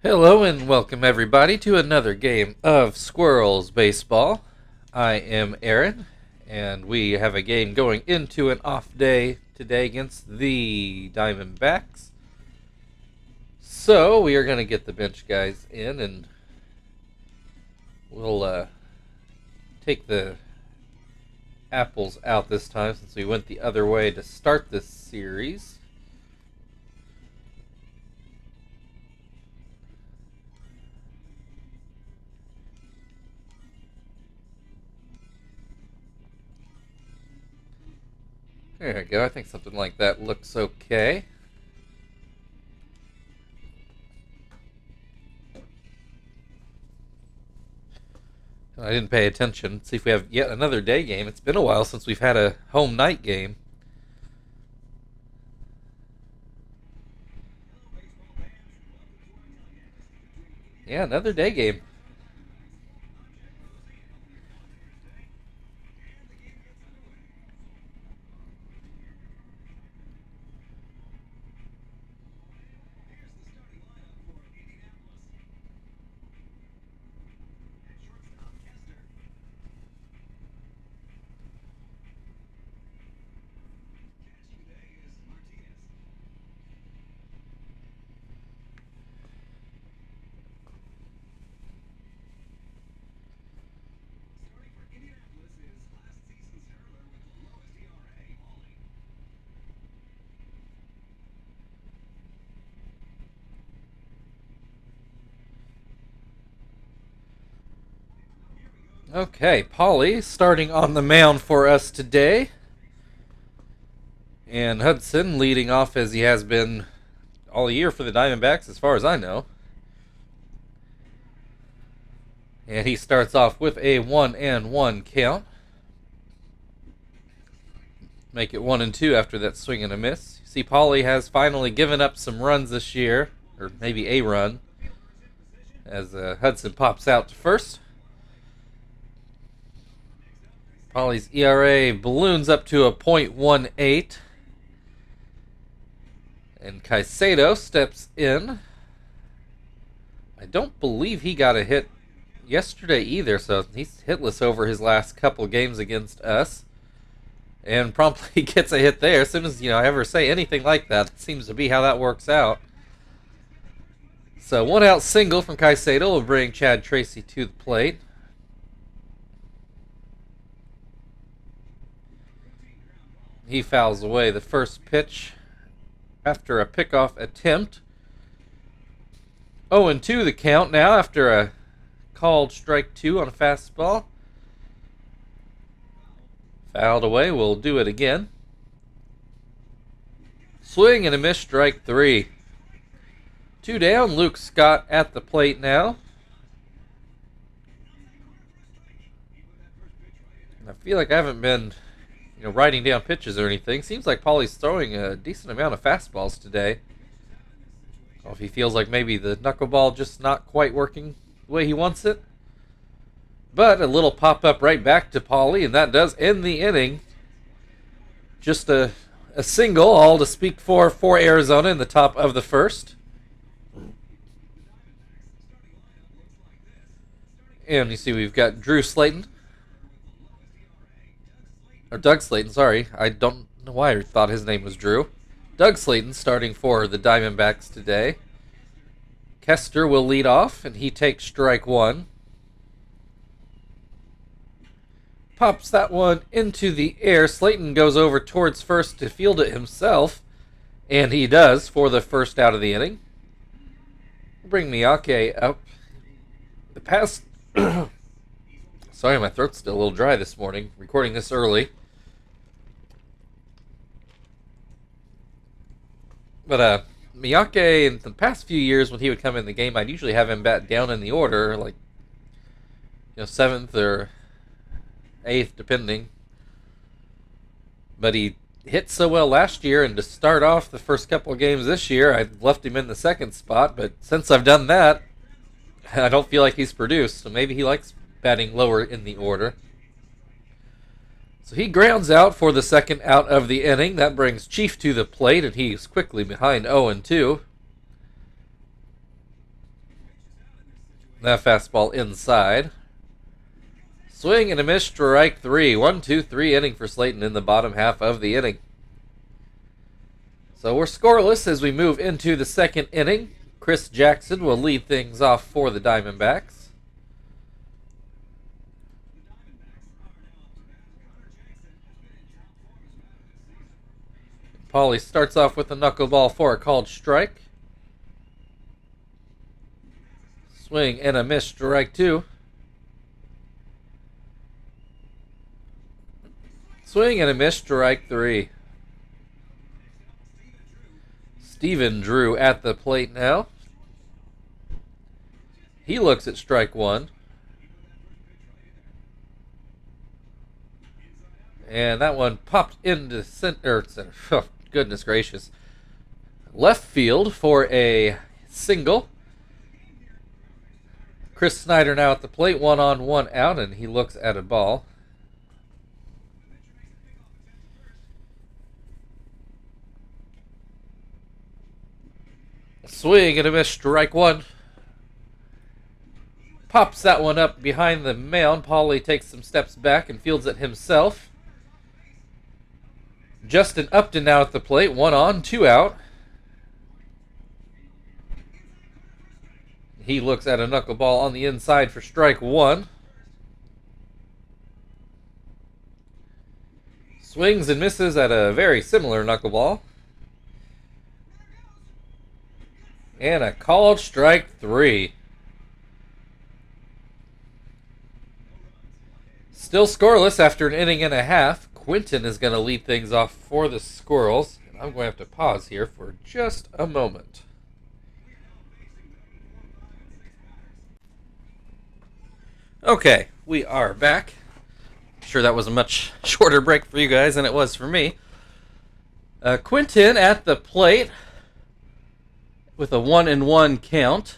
Hello and welcome everybody to another game of Squirrels Baseball. I am Aaron, and we have a game going into an off day today against the Diamondbacks. So we are going to get the bench guys in, and we'll take the apples out this time since we went the other way to start this series. There we go. I think something like that looks okay. I didn't pay attention. Let's see if we have yet another day game. It's been a while since we've had a home night game. Yeah, another day game. Okay, Paulie starting on the mound for us today. And Hudson leading off as he has been all year for the Diamondbacks, as far as I know. And he starts off with a 1-1 count. Make it 1-2 after that swing and a miss. You see, Paulie has finally given up some runs this year, or maybe a run, as Hudson pops out to first. Paulie's ERA balloons up to a .18. And Caicedo steps in. I don't believe he got a hit yesterday either, so he's hitless over his last couple games against us. And promptly gets a hit there. As soon as I ever say anything like that, it seems to be how that works out. So one out single from Caicedo will bring Chad Tracy to the plate. He fouls away the first pitch after a pickoff attempt. 0-2 the count now after a called strike 2 on a fastball. Fouled away. We'll do it again. Swing and a miss, strike 3. 2 down. Luke Scott at the plate now. I feel like I haven't been writing down pitches or anything. Seems like Paulie's throwing a decent amount of fastballs today. Well, if he feels like maybe the knuckleball just not quite working the way he wants it. But a little pop-up right back to Paulie, and that does end the inning. Just a single, all to speak for Arizona in the top of the first. And you see we've got Drew Slayton. Or Doug Slayton, sorry. I don't know why I thought his name was Drew. Doug Slayton starting for the Diamondbacks today. Kester will lead off, and he takes strike 1. Pops that one into the air. Slayton goes over towards first to field it himself, and he does for the first out of the inning. Bring Miyake up. The past... Sorry, my throat's still a little dry this morning, recording this early. But Miyake, in the past few years when he would come in the game, I'd usually have him bat down in the order, like 7th or 8th, depending. But he hit so well last year, and to start off the first couple of games this year, I left him in the 2nd spot. But since I've done that, I don't feel like he's produced, so maybe he likes batting lower in the order. So he grounds out for the second out of the inning. That brings Chief to the plate, and he's quickly behind 0-2. That fastball inside. Swing and a miss, strike 3. 1-2-3 inning for Slayton in the bottom half of the inning. So we're scoreless as we move into the second inning. Chris Jackson will lead things off for the Diamondbacks. Paulie starts off with a knuckleball for a called strike. Swing and a miss, strike 2. Swing and a miss, strike 3. Steven Drew at the plate now. He looks at strike 1. And that one popped into center. Oh, goodness gracious. Left field for a single. Chris Snyder now at the plate, 1 on, 1 out, and he looks at a ball. Swing and a miss, strike 1. Pops that one up behind the mound. Paulie takes some steps back and fields it himself. Justin Upton now at the plate, 1 on, 2 out. He looks at a knuckleball on the inside for strike 1. Swings and misses at a very similar knuckleball. And a called strike 3. Still scoreless after an inning and a half. Quinton is going to lead things off for the Squirrels. And I'm going to have to pause here for just a moment. Okay, we are back. I'm sure that was a much shorter break for you guys than it was for me. Quinton at the plate with a 1-1 count.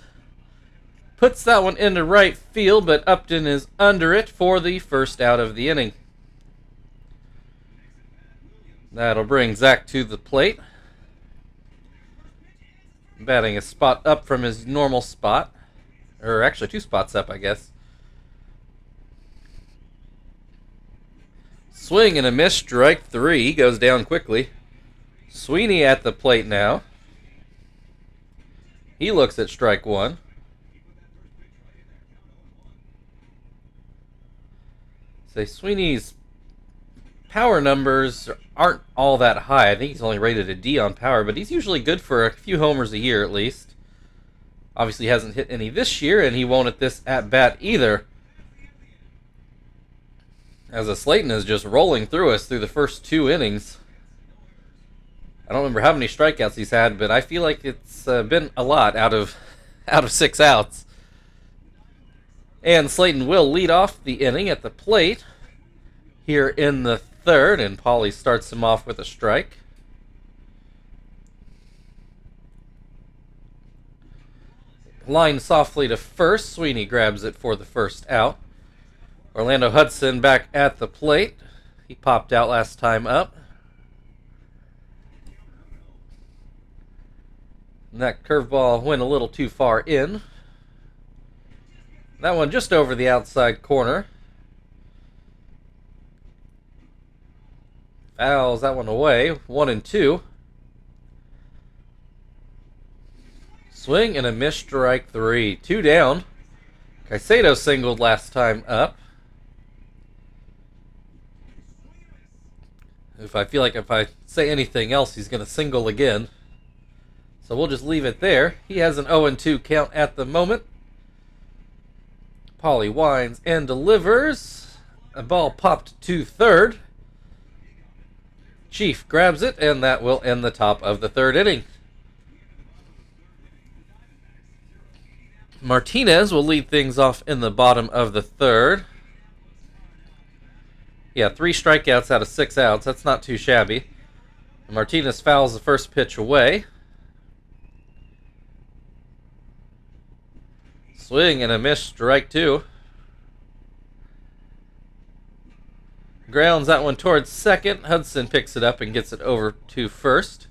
Puts that one into right field, but Upton is under it for the first out of the inning. That'll bring Zach to the plate. Batting a spot up from his normal spot. Or actually 2 spots up, I guess. Swing and a miss, strike 3. He goes down quickly. Sweeney at the plate now. He looks at strike 1. Say Sweeney's power numbers aren't all that high. I think he's only rated a D on power, but he's usually good for a few homers a year at least. Obviously he hasn't hit any this year, and he won't at this at-bat either. As a Slayton is just rolling through us through the first 2 innings. I don't remember how many strikeouts he's had, but I feel like it's been a lot out of 6 outs. And Slayton will lead off the inning at the plate here in the 3rd, and Paulie starts him off with a strike. Line softly to first. Sweeney grabs it for the first out. Orlando Hudson back at the plate. He popped out last time up. And that curveball went a little too far in. That one just over the outside corner. Fouls that one away. 1-2. Swing and a miss, strike 3. 2 down. Caicedo singled last time up. I feel like if I say anything else, he's going to single again. So we'll just leave it there. He has an 0-2 count at the moment. Paulie winds and delivers. A ball popped to 3rd. Chief grabs it, and that will end the top of the 3rd inning. Martinez will lead things off in the bottom of the 3rd. Yeah, 3 strikeouts out of 6 outs. That's not too shabby. Martinez fouls the first pitch away. Swing and a miss, strike 2. Grounds that one towards second. Hudson picks it up and gets it over to first.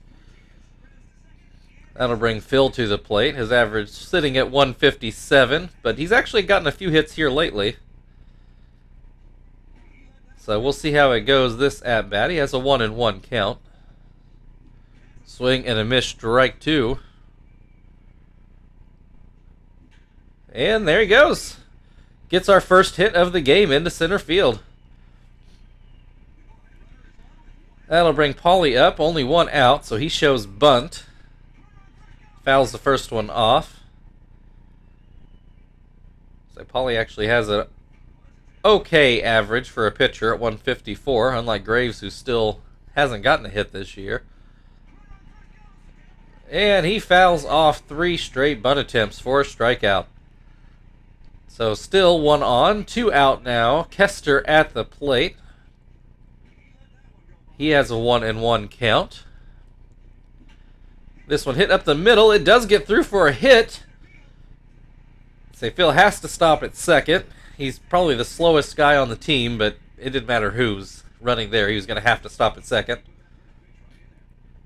That'll bring Phil to the plate. His average sitting at 157, but he's actually gotten a fefew hits here lately. So we'll see how it goes this at-bat. He has a 1-1 count. Swing and a miss, strike 2. And there he goes. Gets our first hit of the game into center field. That'll bring Paulie up. Only one out, so he shows bunt. Fouls the first one off. So Paulie actually has a okay average for a pitcher at 154, unlike Graves, who still hasn't gotten a hit this year. And he fouls off 3 straight bunt attempts for a strikeout. So still 1 on, 2 out now. Kester at the plate. He has a 1-1 count. This one hit up the middle. It does get through for a hit. Say Phil has to stop at second. He's probably the slowest guy on the team, but it didn't matter who's running there. He was going to have to stop at second.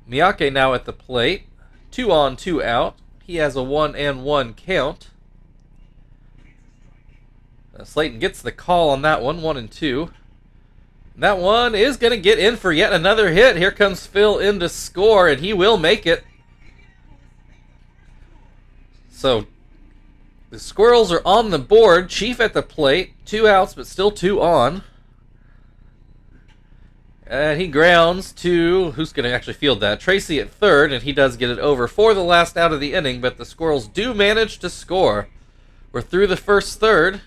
Miyake now at the plate. 2 on, 2 out. He has a 1-1 count. Slayton gets the call on that one, 1-2. That one is going to get in for yet another hit. Here comes Phil in to score, and he will make it. So the Squirrels are on the board. Chief at the plate. 2 outs, but still 2 on. And he grounds to, who's going to actually field that? Tracy at third, and he does get it over for the last out of the inning, but the Squirrels do manage to score. We're through the first third.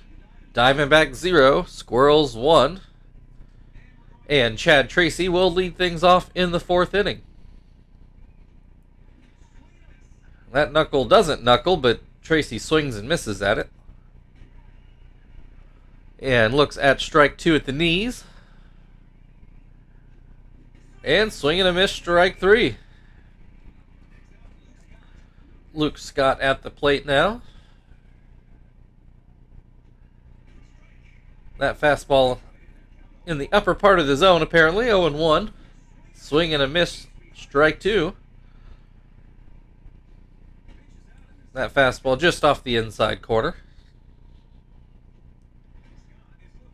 Diamondback 0, Squirrels 1. And Chad Tracy will lead things off in the 4th inning. That knuckle doesn't knuckle, but Tracy swings and misses at it. And looks at strike 2 at the knees. And swing and a miss, strike 3. Luke Scott at the plate now. That fastball in the upper part of the zone, apparently. 0-1. Swing and a miss, strike 2. That fastball just off the inside corner.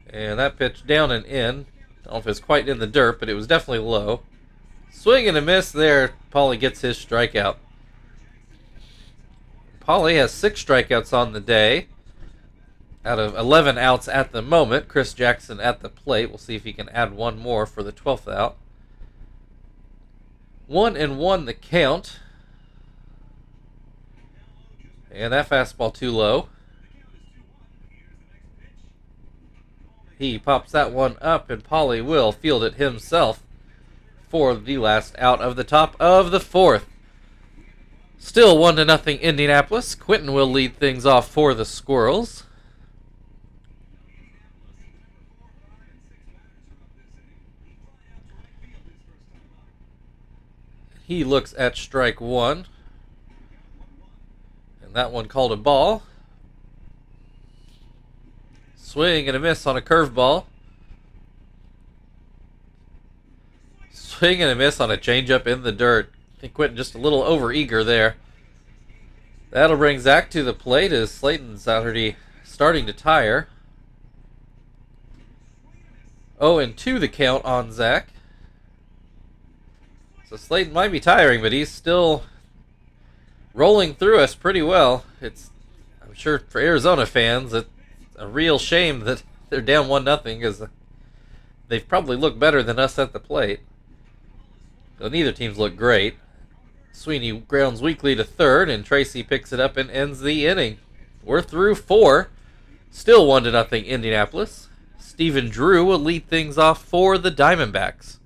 And that pitch down and in. I don't know if it's quite in the dirt, but it was definitely low. Swing and a miss there. Paulie gets his strikeout. Paulie has 6 strikeouts on the day. Out of 11 outs at the moment. Chris Jackson at the plate. We'll see if he can add one more for the 12th out. 1-1 the count. And that fastball too low. He pops that one up, and Paulie will field it himself for the last out of the top of the 4th. Still 1-0 Indianapolis. Quentin will lead things off for the Squirrels. He looks at strike 1. And that one called a ball. Swing and a miss on a curveball. Swing and a miss on a changeup in the dirt. I think Quentin just a little over-eager there. That'll bring Zach to the plate as Slayton's already starting to tire. 0-2 the count on Zach. So Slayton might be tiring, but he's still rolling through us pretty well. I'm sure for Arizona fans, it's a real shame that they're down 1-0 because they've probably looked better than us at the plate. So neither team's look great. Sweeney grounds weakly to third, and Tracy picks it up and ends the inning. We're through 4. Still 1-0 Indianapolis. Stephen Drew will lead things off for the Diamondbacks.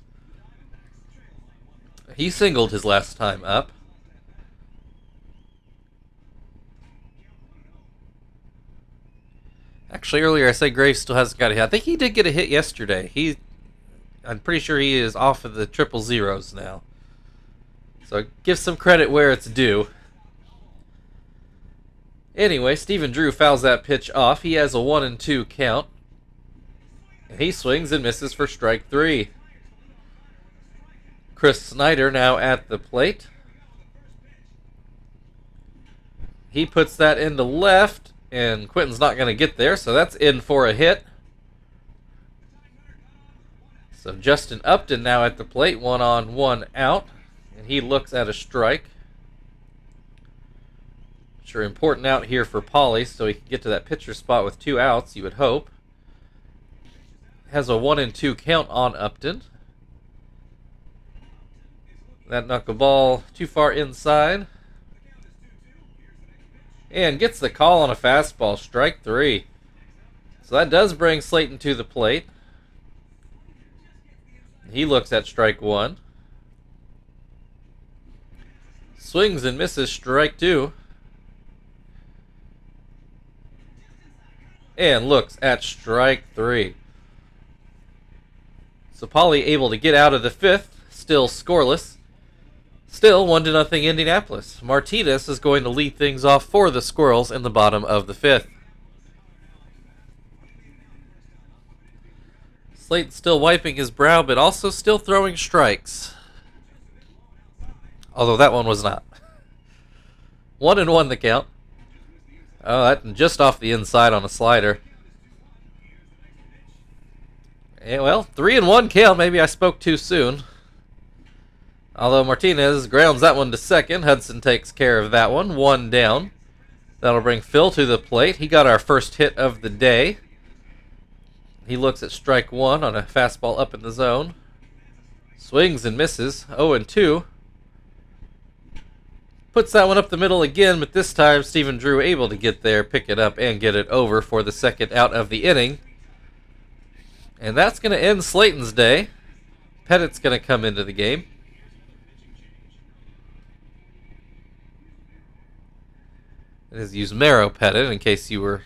He singled his last time up. Actually, earlier I said Graves still hasn't got a hit. I think he did get a hit yesterday. I'm pretty sure he is off of the 000s now. So give some credit where it's due. Anyway, Stephen Drew fouls that pitch off. He has a 1-2 count. And he swings and misses for strike 3. Chris Snyder now at the plate. He puts that into left, and Quentin's not going to get there, so that's in for a hit. So Justin Upton now at the plate, 1 on, 1 out, and he looks at a strike. Sure, important out here for Pauly, so he can get to that pitcher spot with 2 outs, you would hope. Has a 1-2 count on Upton. That knuckleball too far inside. And gets the call on a fastball, strike 3. So that does bring Slayton to the plate. He looks at strike 1. Swings and misses, strike 2. And looks at strike 3. So Pauly able to get out of the 5th, still scoreless. Still 1-0 Indianapolis. Martinez is going to lead things off for the Squirrels in the bottom of the 5th. Slayton still wiping his brow, but also still throwing strikes. Although that one was not. 1-1 the count. Oh, that just off the inside on a slider. And well, 3-1 count. Maybe I spoke too soon. Although Martinez grounds that one to second. Hudson takes care of that one. 1 down. That'll bring Phil to the plate. He got our first hit of the day. He looks at strike 1 on a fastball up in the zone. Swings and misses. 0-2. Puts that one up the middle again, but this time Stephen Drew able to get there, pick it up, and get it over for the second out of the inning. And that's going to end Slayton's day. Pettit's going to come into the game. It is Yusmero Pettit, in case you were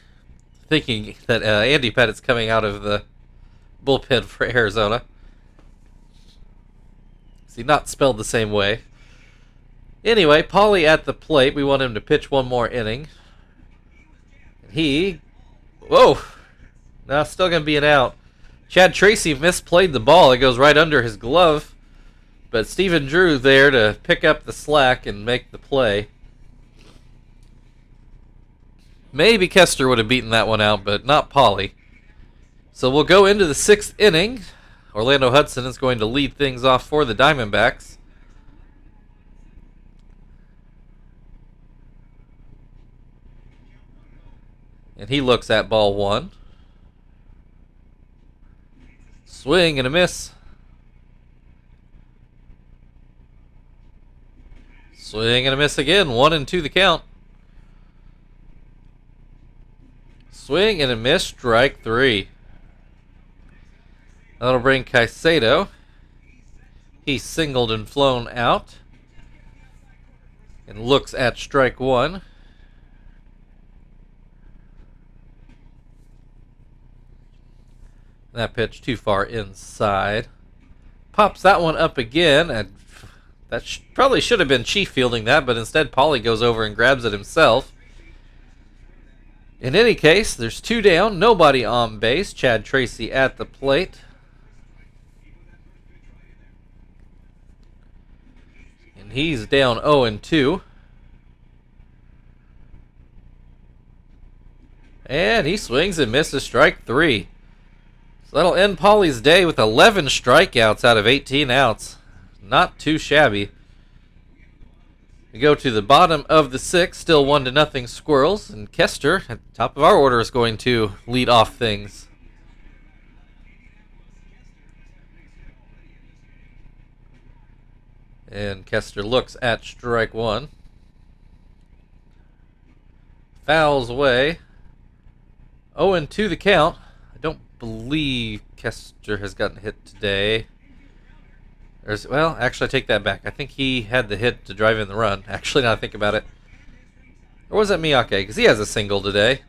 thinking that Andy Pettit's coming out of the bullpen for Arizona. See, not spelled the same way. Anyway, Pauly at the plate. We want him to pitch one more inning. Whoa! No, still going to be an out. Chad Tracy misplayed the ball. It goes right under his glove. But Stephen Drew there to pick up the slack and make the play. Maybe Kester would have beaten that one out, but not Pauly. So we'll go into the 6th inning. Orlando Hudson is going to lead things off for the Diamondbacks. And he looks at ball 1. Swing and a miss. Swing and a miss again. 1-2 the count. Swing and a miss. Strike 3. That'll bring Caicedo. He's singled and flown out. And looks at strike 1. That pitch too far inside. Pops that one up again. And that probably should have been Chief fielding that, but instead Pauly goes over and grabs it himself. In any case, there's 2 down, nobody on base. Chad Tracy at the plate. And he's down 0-2. And he swings and misses, strike 3. So that'll end Pauly's day with 11 strikeouts out of 18 outs. Not too shabby. We go to the bottom of the 6th, still 1-0 Squirrels, and Kester, at the top of our order, is going to lead off things. And Kester looks at strike 1. Fouls away. 0-2 the count. I don't believe Kester has gotten hit today. Well, actually, I take that back. I think he had the hit to drive in the run. Actually, now I think about it. Or was that Miyake? Because he has a single today.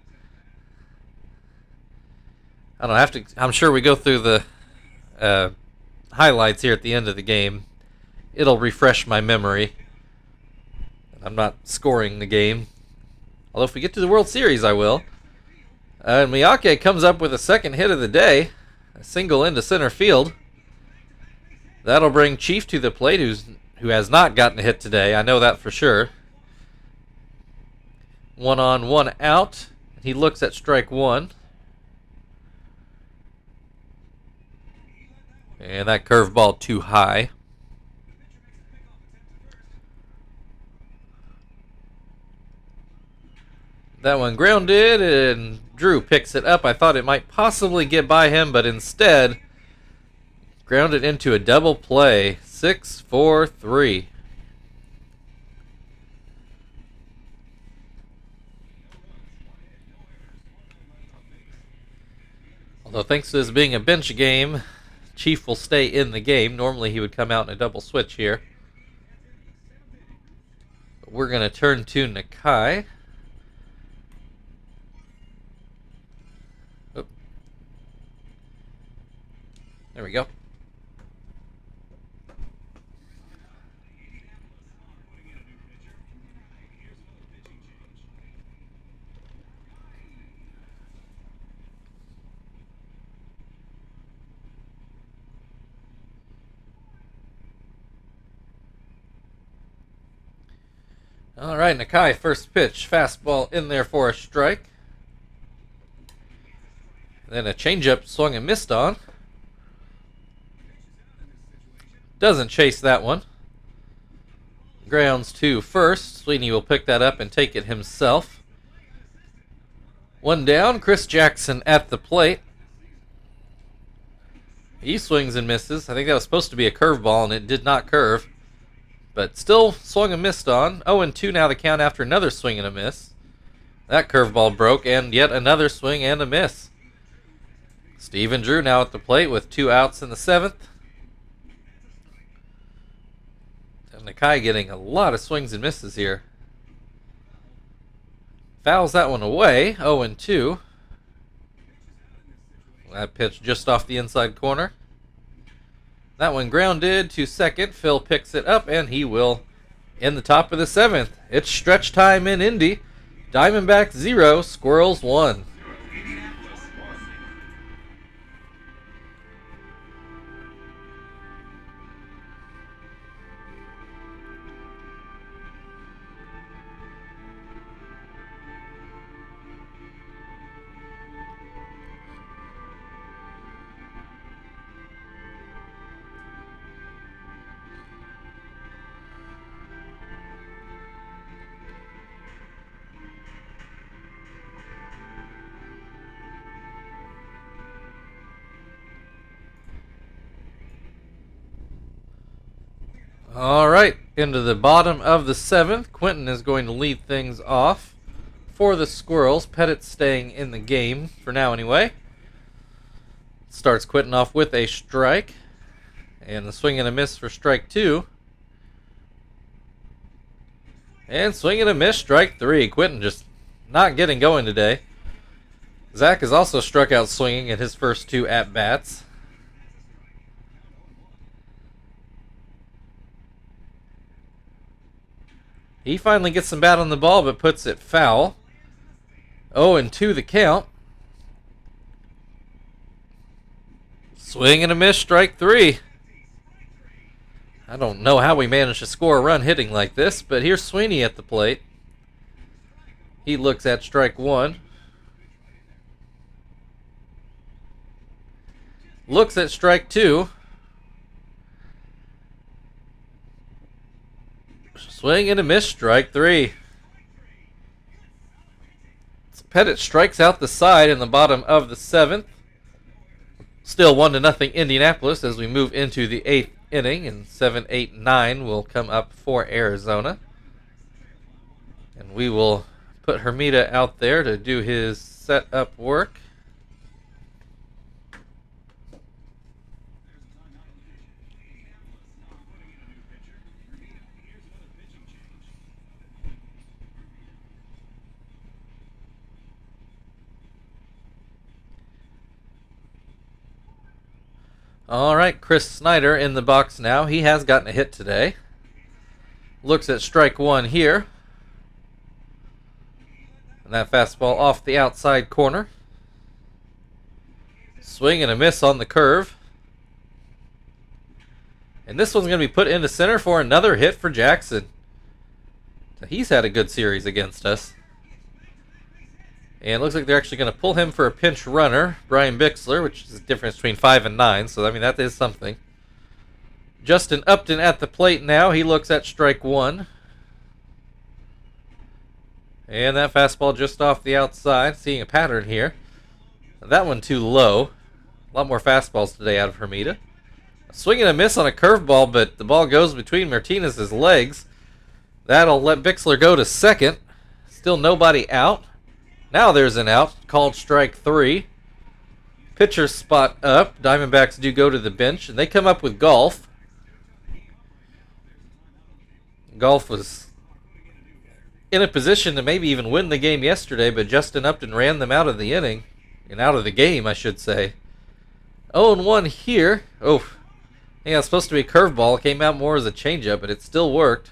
I don't know. I'm sure we go through the highlights here at the end of the game. It'll refresh my memory. I'm not scoring the game. Although if we get to the World Series, I will. And Miyake comes up with a second hit of the day. A single into center field. That'll bring Chief to the plate, who has not gotten a hit today. I know that for sure. 1 on, 1 out. He looks at strike 1. And that curveball too high. That one grounded, and Drew picks it up. I thought it might possibly get by him, but instead grounded into a double play. 6-4-3. Although thanks to this being a bench game, Chief will stay in the game. Normally he would come out in a double switch here. But we're going to turn to Nakai. Oh. There we go. All right, Nakai, first pitch, fastball in there for a strike. Then a changeup swung and missed on. Doesn't chase that one. Grounds to first. Sweeney will pick that up and take it himself. 1 down, Chris Jackson at the plate. He swings and misses. I think that was supposed to be a curveball, and it did not curve. But still swung and missed on. 0-2 now the count after another swing and a miss. That curveball broke, and yet another swing and a miss. Steven Drew now at the plate with 2 outs in the 7th. And Nakai getting a lot of swings and misses here. Fouls that one away. 0-2. That pitch just off the inside corner. That one grounded to second. Phil picks it up, and he will end the top of the 7th. It's stretch time in Indy. Diamondbacks 0, Squirrels 1. All right, into the bottom of the 7th. Quentin is going to lead things off for the Squirrels. Pettit staying in the game, for now anyway. Starts Quentin off with a strike. And the swing and a miss for strike 2. And swing and a miss, strike 3. Quentin just not getting going today. Zach has also struck out swinging in his first 2 at-bats. He finally gets some bat on the ball, but puts it foul. 0-2 the count. Swing and a miss, strike 3. I don't know how we managed to score a run hitting like this, but here's Sweeney at the plate. He looks at strike 1. Looks at strike 2. Swing and a miss, strike 3. Pettit strikes out the side in the bottom of the 7th. Still 1-0 Indianapolis as we move into the 8th inning, and 7, 8, 9 will come up for Arizona. And we will put Hermida out there to do his setup work. All right, Chris Snyder in the box now. He has gotten a hit today. Looks at strike 1 here. And that fastball off the outside corner. Swing and a miss on the curve. And this one's going to be put into center for another hit for Jackson. So he's had a good series against us. And it looks like they're actually going to pull him for a pinch runner, Brian Bixler, which is the difference between 5 and 9. So, I mean, that is something. Justin Upton at the plate now. He looks at strike one. And that fastball just off the outside. Seeing a pattern here. That one too low. A lot more fastballs today out of Hermida. A swing and a miss on a curveball, but the ball goes between Martinez's legs. That'll let Bixler go to second. Still nobody out. Now there's an out, called strike three. Pitcher spot up. Diamondbacks do go to the bench, and they come up with Golf. Golf was in a position to maybe even win the game yesterday, but Justin Upton ran them out of the inning, and out of the game, I should say. 0-1 here. Oh, yeah, it's supposed to be a curveball. It came out more as a changeup, but it still worked.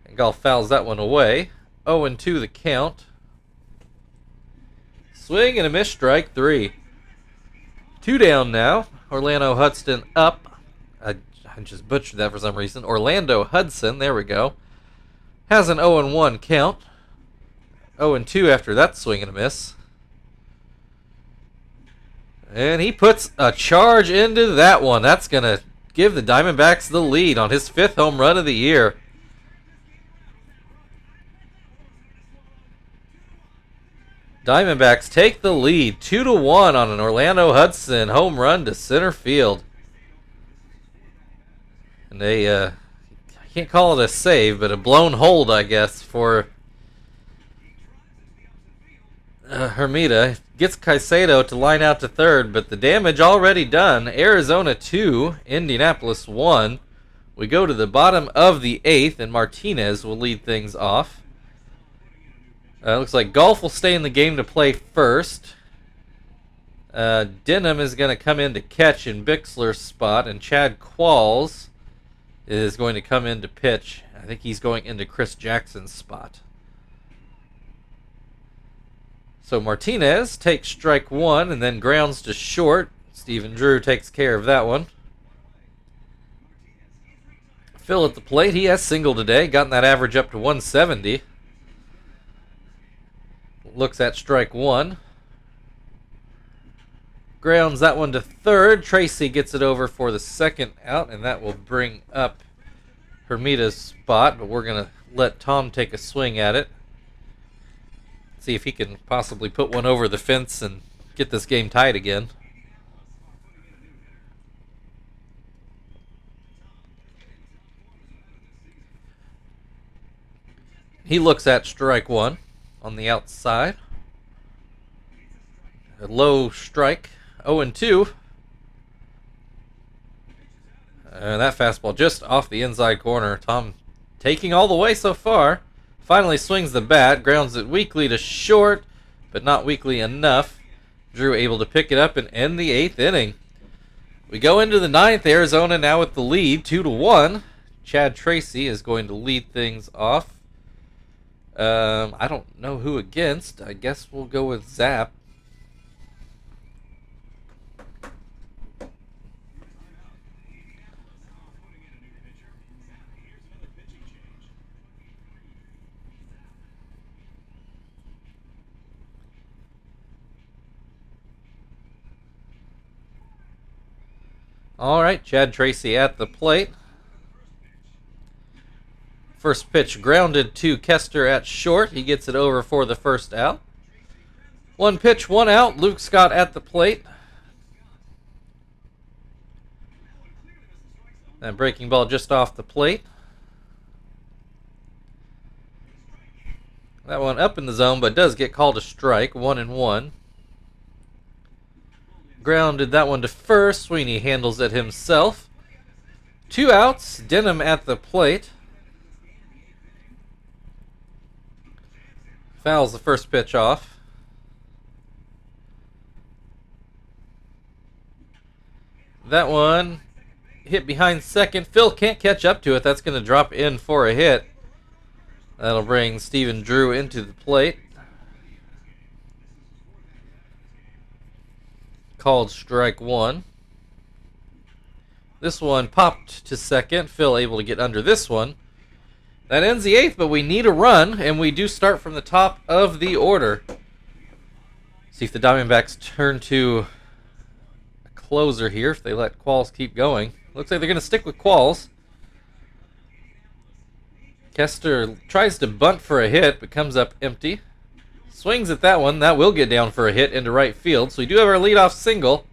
And Golf fouls that one away. 0-2 the count. Swing and a miss, strike three. 2 down now. Orlando Hudson up. I just butchered that for some reason. Orlando Hudson, there we go. Has an 0-1 count. 0-2 after that swing and a miss. And he puts a charge into that one. That's going to give the Diamondbacks the lead on his 5th home run of the year. Diamondbacks take the lead 2-1 on an Orlando Hudson home run to center field. And they, I can't call it a save, but a blown hold, I guess, for Hermida. Gets Caicedo to line out to third, but the damage already done. Arizona 2, Indianapolis 1. We go to the bottom of the 8th, and Martinez will lead things off. Looks like Golf will stay in the game to play first. Denham is going to come in to catch in Bixler's spot, and Chad Qualls is going to come in to pitch. I think he's going into Chris Jackson's spot. So Martinez takes strike one and then grounds to short. Stephen Drew takes care of that one. Phil at the plate. He has singled today, gotten that average up to 170. Looks at strike one. Grounds that one to third. Tracy gets it over for the second out, and that will bring up Hermida's spot, but we're going to let Tom take a swing at it. See if he can possibly put one over the fence and get this game tied again. He looks at strike one on the outside. A low strike. 0-2. And that fastball just off the inside corner. Tom taking all the way so far. Finally swings the bat. Grounds it weakly to short, but not weakly enough. Drew able to pick it up and end the 8th inning. We go into the 9th. Arizona now with the lead, 2-1. Chad Tracy is going to lead things off. I don't know who against. I guess we'll go with Zap. All right, Chad Tracy at the plate. First pitch grounded to Kester at short. He gets it over for the first out. 1 pitch, 1 out. Luke Scott at the plate. That breaking ball just off the plate. That one up in the zone, but does get called a strike. 1-1. Grounded that one to first. Sweeney handles it himself. 2 outs. Denham at the plate. Fouls the first pitch off. That one hit behind second. Phil can't catch up to it. That's going to drop in for a hit. That'll bring Stephen Drew into the plate. Called strike one. This one popped to second. Phil able to get under this one. That ends the 8th, but we need a run, and we do start from the top of the order. See if the Diamondbacks turn to a closer here, if they let Qualls keep going. Looks like they're going to stick with Qualls. Kester tries to bunt for a hit, but comes up empty. Swings at that one. That will get down for a hit into right field. So we do have our leadoff single.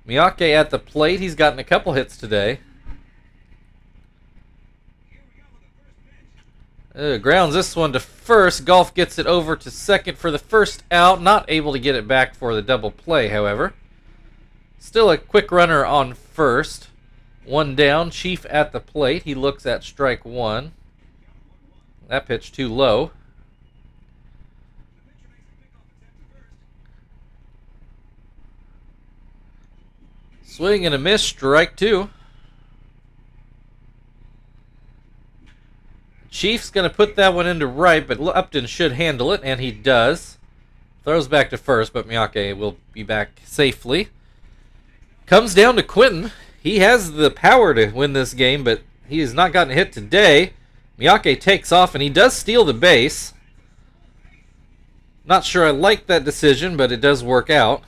Miyake at the plate. He's gotten a couple hits today. Grounds this one to first. Golf gets it over to second for the first out. Not able to get it back for the double play, however. Still a quick runner on first. One down. Chief at the plate. He looks at strike one. That pitch too low. Swing and a miss. Strike two. Chief's going to put that one into right, but Upton should handle it, and he does. Throws back to first, but Miyake will be back safely. Comes down to Quentin. He has the power to win this game, but he has not gotten a hit today. Miyake takes off, and he does steal the base. Not sure I like that decision, but it does work out.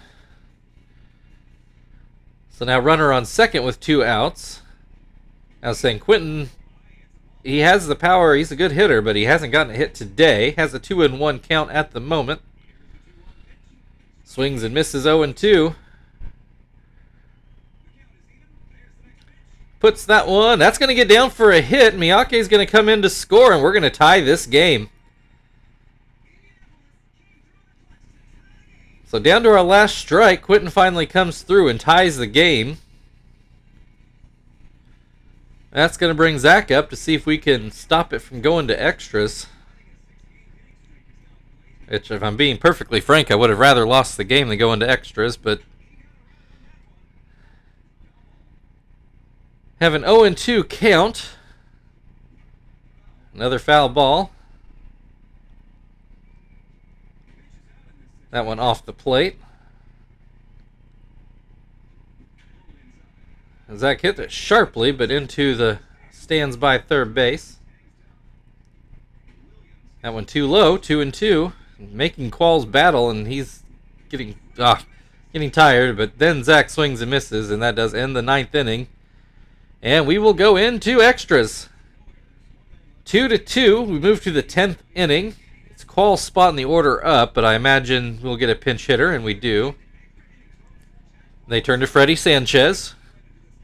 So now runner on second with 2 outs. I was saying Quentin, he has the power. He's a good hitter, but he hasn't gotten a hit today. Has a 2-1 count at the moment. Swings and misses 0-2. Puts that one. That's going to get down for a hit. Miyake's going to come in to score, and we're going to tie this game. So down to our last strike, Quentin finally comes through and ties the game. That's going to bring Zach up to see if we can stop it from going to extras. Which, if I'm being perfectly frank, I would have rather lost the game than go into extras, but have an 0-2 count. Another foul ball. That one off the plate. Zach hit it sharply, but into the stands by third base. That one too low, 2-2. Making Qualls battle, and he's getting tired, but then Zach swings and misses, and that does end the 9th inning. And we will go into extras. 2-2. We move to the 10th inning. It's Qualls' spot in the order up, but I imagine we'll get a pinch hitter, and we do. They turn to Freddie Sanchez,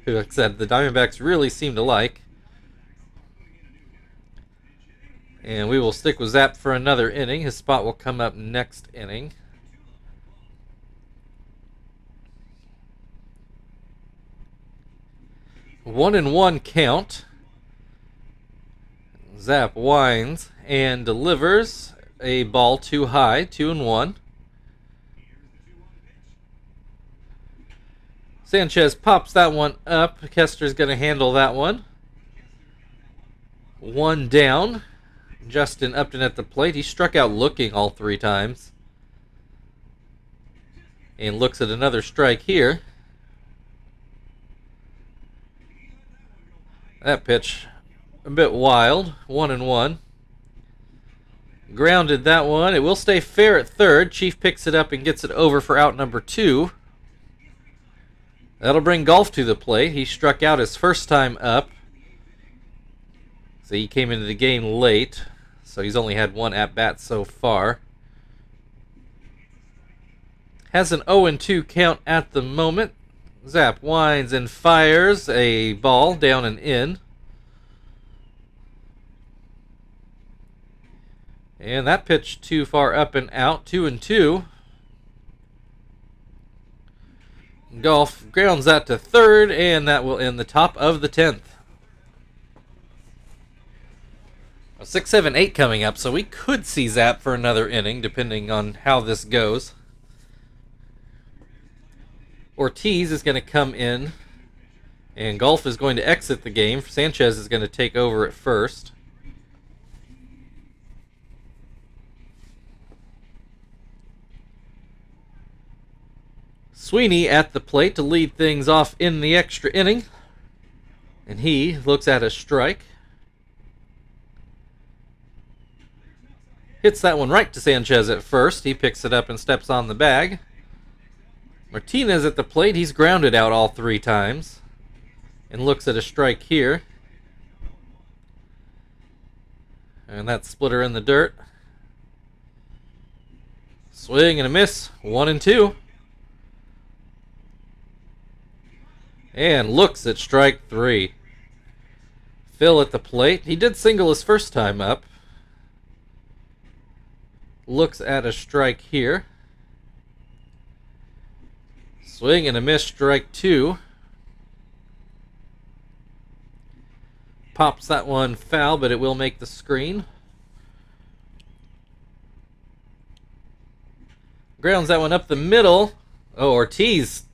who, like I said, the Diamondbacks really seem to like. And we will stick with Zap for another inning. His spot will come up next inning. One and one count. Zap winds and delivers a ball too high, 2-1. Sanchez pops that one up. Kester's going to handle that one. One down. Justin Upton at the plate. He struck out looking all 3 times. And looks at another strike here. That pitch a bit wild. 1-1. Grounded that one. It will stay fair at third. Chief picks it up and gets it over for out number 2. That'll bring Golf to the plate. He struck out his first time up. So he came into the game late. So he's only had 1 at-bat so far. Has an 0-2 count at the moment. Zap winds and fires a ball down and in. And that pitch too far up and out. 2-2. Golf grounds that to third, and that will end the top of the 10th. 6, 7, 8 coming up, so we could see Zap for another inning, depending on how this goes. Ortiz is going to come in, and Golf is going to exit the game. Sanchez is going to take over at first. Sweeney at the plate to lead things off in the extra inning. And he looks at a strike. Hits that one right to Sanchez at first. He picks it up and steps on the bag. Martinez at the plate. He's grounded out all 3 times. And looks at a strike here. And that splitter in the dirt. Swing and a miss. 1-2. And looks at strike 3. Phil at the plate. He did single his first time up. Looks at a strike here. Swing and a miss, strike 2. Pops that one foul, but it will make the screen. Grounds that one up the middle. Oh, Ortiz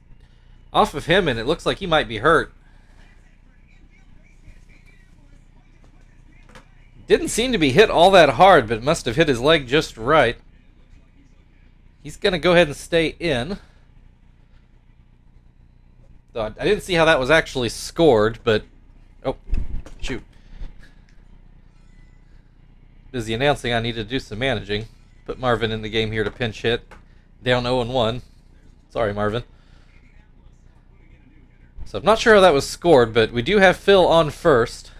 off of him, and it looks like he might be hurt. Didn't seem to be hit all that hard, but must have hit his leg just right. He's going to go ahead and stay in. I didn't see how that was actually scored, but... Oh, shoot. Busy announcing I need to do some managing. Put Marvin in the game here to pinch hit. Down 0-1. Sorry, Marvin. So I'm not sure how that was scored, but we do have Phil on first.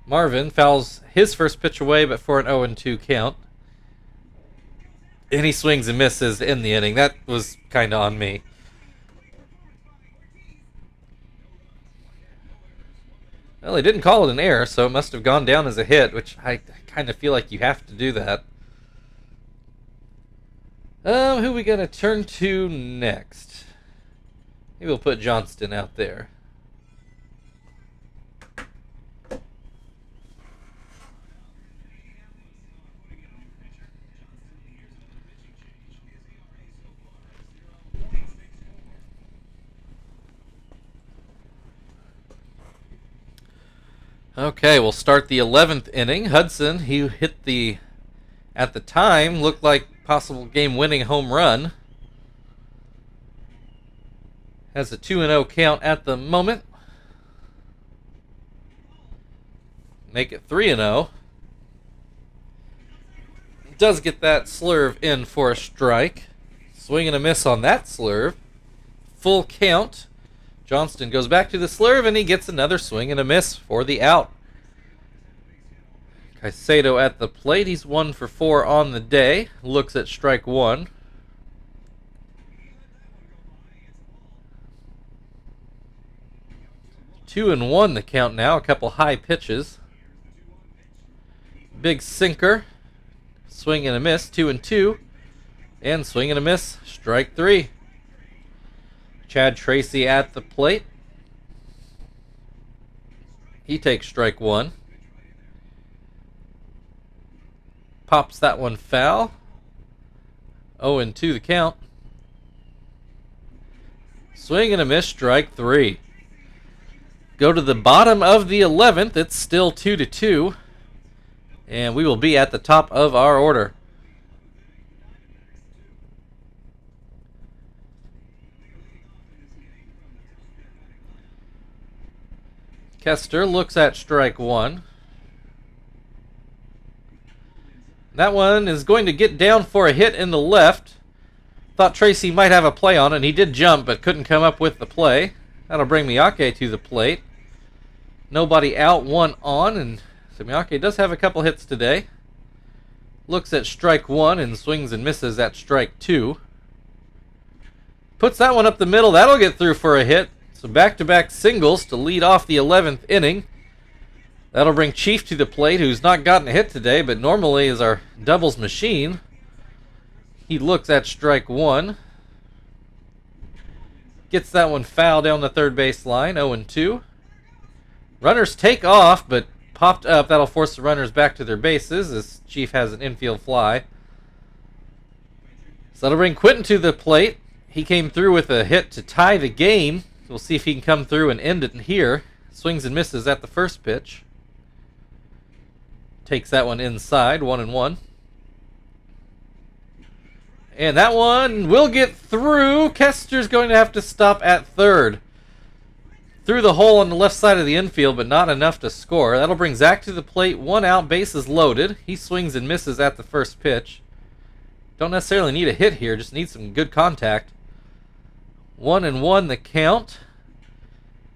Marvin fouls his first pitch away, but for an 0-2 count. And he swings and misses in the inning. That was kind of on me. Well, they didn't call it an error, so it must have gone down as a hit, which I kind of feel like you have to do that. Who we gonna turn to next? Maybe we'll put Johnston out there. Okay, we'll start the 11th inning. Hudson, he hit the, at the time, looked like possible game-winning home run. Has a 2-0 count at the moment. Make it 3-0. Does get that slurve in for a strike. Swing and a miss on that slurve. Full count. Johnston goes back to the slurve, and he gets another swing and a miss for the out. Caicedo at the plate. He's 1 for 4 on the day. Looks at strike 1. Two and 1 the count now. A couple high pitches. Big sinker. Swing and a miss. 2-2. And swing and a miss. Strike 3. Chad Tracy at the plate. He takes strike 1. Pops that one foul. 0-2 the count. Swing and a miss, strike 3. Go to the bottom of the 11th. It's still 2-2. And we will be at the top of our order. Kester looks at strike 1. That one is going to get down for a hit in the left. Thought Tracy might have a play on it, and he did jump, but couldn't come up with the play. That'll bring Miyake to the plate. Nobody out, 1 on, and so Miyake does have a couple hits today. Looks at strike 1 and swings and misses at strike 2. Puts that one up the middle. That'll get through for a hit. So back-to-back singles to lead off the 11th inning. That'll bring Chief to the plate, who's not gotten a hit today, but normally is our doubles machine. He looks at strike 1. Gets that one foul down the third base line, 0-2. Runners take off, but popped up. That'll force the runners back to their bases as Chief has an infield fly. So that'll bring Quentin to the plate. He came through with a hit to tie the game. We'll see if he can come through and end it here. Swings and misses at the first pitch. Takes that one inside, 1-1. And that one will get through. Kester's going to have to stop at third. through the hole on the left side of the infield, but not enough to score. That'll bring Zach to the plate. 1 out, bases loaded. He swings and misses at the first pitch. Don't necessarily need a hit here, just need some good contact. 1-1 the count.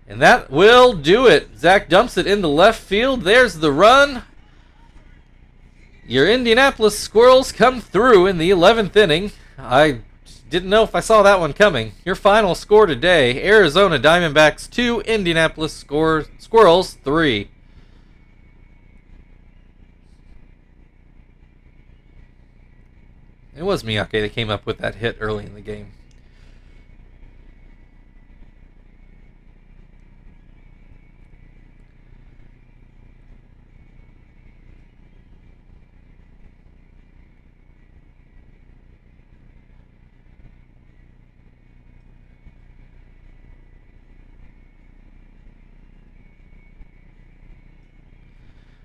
And that will do it. Zach dumps it into left field. There's the run. Your Indianapolis Squirrels come through in the 11th inning. I didn't know if I saw that one coming. Your final score today, Arizona Diamondbacks 2, Indianapolis Squirrels 3. It was Miyake that came up with that hit early in the game.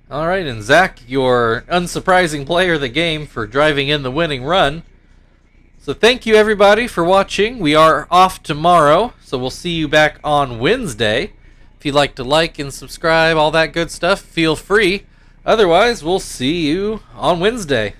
Alright, and Zach, your unsurprising player of the game for driving in the winning run. So thank you everybody for watching. We are off tomorrow, so we'll see you back on Wednesday. If you'd like to like and subscribe, all that good stuff, feel free. Otherwise, we'll see you on Wednesday.